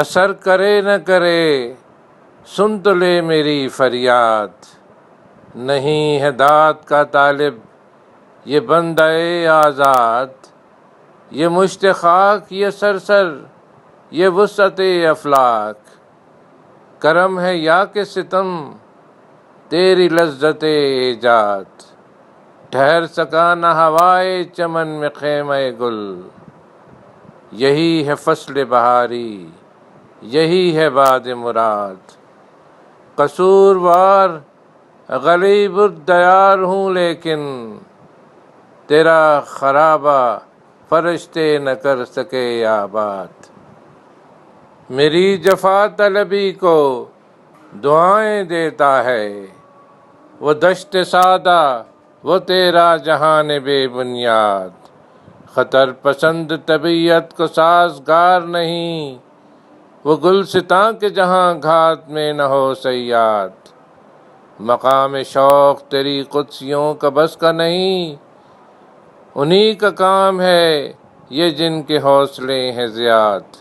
اثر کرے نہ کرے سن تو لے میری فریاد، نہیں ہے داد کا طالب یہ بندہ آزاد، یہ مشت خاک یہ سرسر یہ وسعت افلاک، کرم ہے یا کہ ستم تیری لذت ایجاد، ٹھہر سکا نہ ہوائے چمن میں خیمہ گل، یہی ہے فصل بہاری یہی ہے باد مراد، قصوروار غریب الدیار ہوں لیکن تیرا خرابہ فرشتے نہ کر سکے آباد، میری جفا طلبی کو دعائیں دیتا ہے وہ دشت سادہ وہ تیرا جہان بے بنیاد، خطر پسند طبیعت کو سازگار نہیں وہ گلستاں کے جہاں گھات میں نہ ہو صیاد، مقام شوق تیری قدسیوں کا بس کا نہیں، انہی کا کام ہے یہ جن کے حوصلے ہیں زیاد،